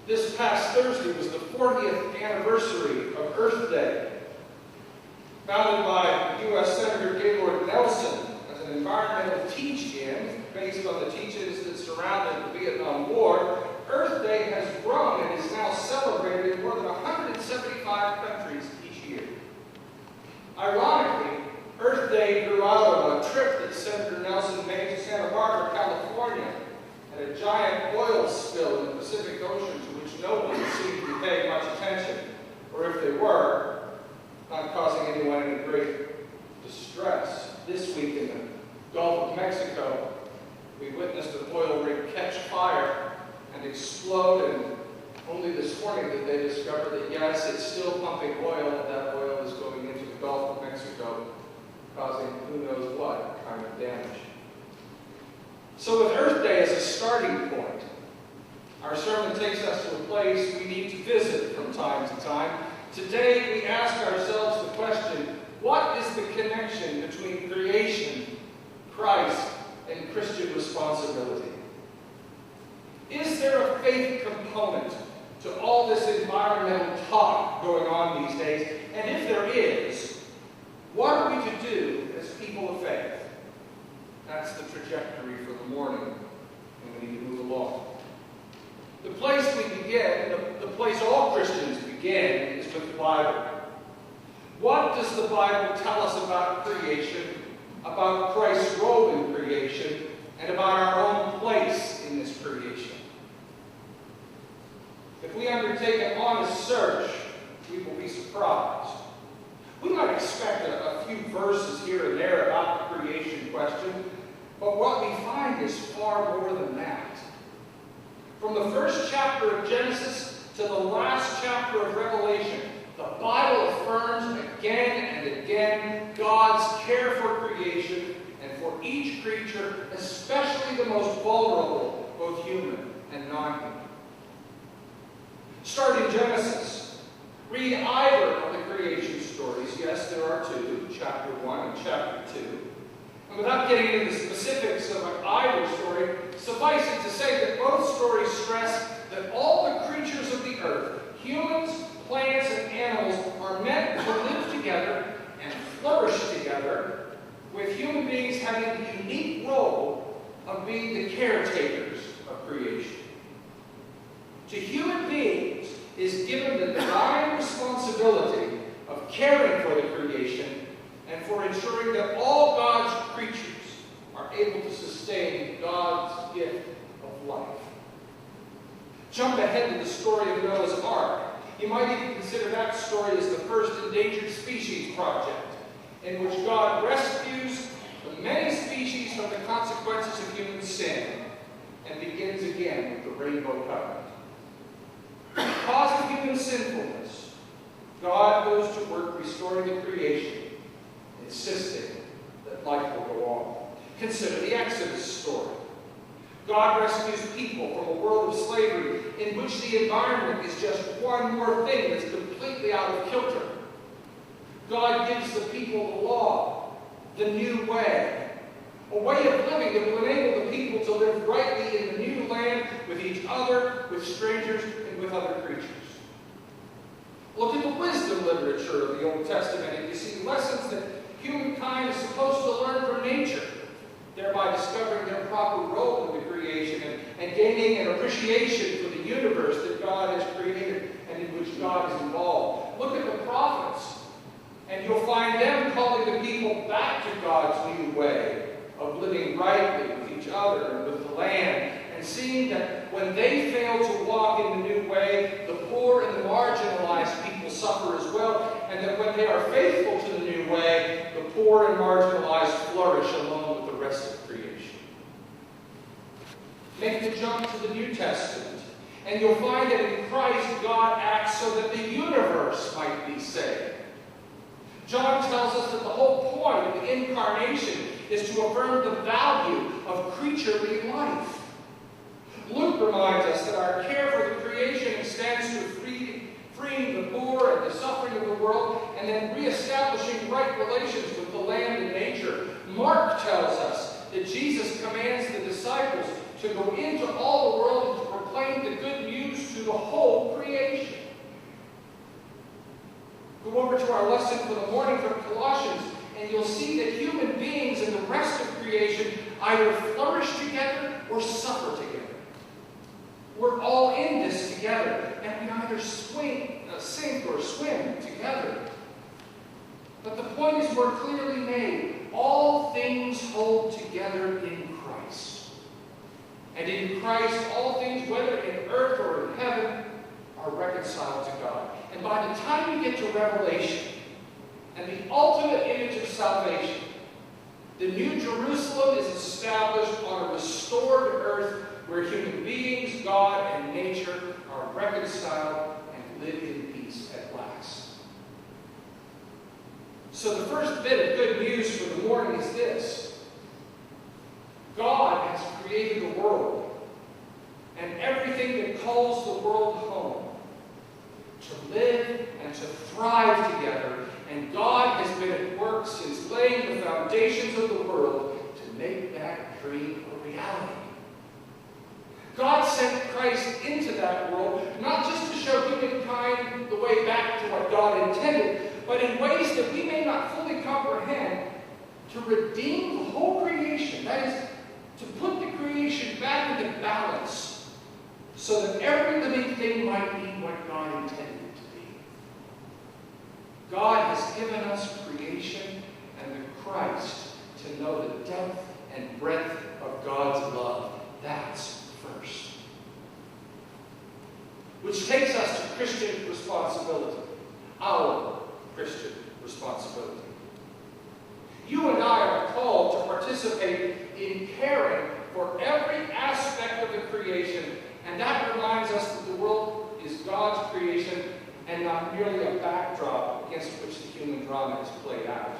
This past Thursday was the 40th anniversary of Earth Day, founded by U.S. Senator Gaylord Nelson as an environmental teach-in based on the teach-ins that surrounded the Vietnam War. Earth Day has grown and is now celebrated in more than 175 countries each year. Ironically, Earth Day grew out of a trip that Senator Nelson made to Santa Barbara, California, and a giant oil spill in the Pacific Ocean to which no one seemed to be paying much attention, or if they were, not causing anyone any great distress. This week in the Gulf of Mexico, we witnessed an oil rig catch fire and explode, and only this morning did they discover that yes, it's still pumping oil, and that oil is going into the Gulf of Mexico, causing who knows what kind of damage. So with Earth Day as a starting point, our sermon takes us to a place we need to visit from time to time. Today we ask ourselves the question, what is the connection between creation, Christ, and Christian responsibility? Is there a faith component to all this environmental talk going on these days? And if there is, what are we to do as people of faith? That's the trajectory for the morning, and we need to move along. The place we begin, the place all Christians begin, is with the Bible. What does the Bible tell us about creation, about Christ's role in creation, and about our own place in this creation? If we undertake an honest search, we will be surprised. We might expect a few verses here and there about the creation question, but what we find is far more than that. From the first chapter of Genesis to the last chapter of Revelation, the Bible affirms again and again God's care for creation and for each creature, especially the most vulnerable, both human and non-human. Start in Genesis. Read either of the creation stories. Yes, there are two, chapter 1 and chapter 2. And without getting into the specifics of either story, suffice it to say that both stories stress that all the creatures of the earth, humans, plants, and animals, are meant to live together and flourish together, with human beings having the unique role of being the caretakers of creation. To human beings is given the divine responsibility of caring for the creation and for ensuring that all God's creatures are able to sustain God's gift of life. Jump ahead to the story of Noah's Ark. You might even consider that story as the first endangered species project, in which God rescues the many species from the consequences of human sin and begins again with the rainbow covenant. Because of human sinfulness, God goes to work restoring the creation, insisting that life will go on. Consider the Exodus story. God rescues people from a world of slavery in which the environment is just one more thing that's completely out of kilter. God gives the people the law, the new way, a way of living that will enable the people to live rightly in the new land with each other, with strangers, and with other creatures. Look at the wisdom literature of the Old Testament, and you see lessons that humankind is supposed to learn from nature, thereby discovering their proper role in the creation and gaining an appreciation for the universe that God has created and in which God is involved. Look at the prophets, and you'll find them calling the people back to God's new way of living rightly with each other and with the land, and seeing that when they fail to walk in the new way, the poor and the marginalized people suffer as well, and that when they are faithful to the new way, the poor and marginalized flourish along with the rest of creation. Make the jump to the New Testament, and you'll find that in Christ, God acts so that the universe might be saved. John tells us that the whole point of the incarnation is to affirm the value of creaturely life. Luke reminds us that our care for the creation extends to freeing the poor and the suffering of the world, and then reestablishing right relations with the land and nature. Mark tells us that Jesus commands the disciples to go into all the world and to proclaim the good news to the whole either flourish together or suffer together. We're all in this together, and we either sink or swim together. But the point is more clearly made. All things hold together in Christ. And in Christ, all things, whether in earth or in heaven, are reconciled to God. And by the time you get to Revelation, and the ultimate image of salvation, the New Jerusalem is established on a restored earth where human beings, God, and nature are reconciled and live in peace at last. So the first bit of good news for the morning is this. God has created the world and everything that calls the world home to live and to thrive together. And God has been at work since laying the foundations of the world to make that dream a reality. God sent Christ into that world, not just to show humankind the way back to what God intended, but in ways that we may not fully comprehend, to redeem the whole creation. That is, to put the creation back into balance, so that every living thing might be what God intended it to be. God has given us creation and the Christ to know the depth and breadth of God's love. That's first. Which takes us to Christian responsibility. Our Christian responsibility. You and I are called to participate in caring for every aspect of the creation, and that reminds us that the world is God's creation and not merely a backdrop against which the human drama is played out.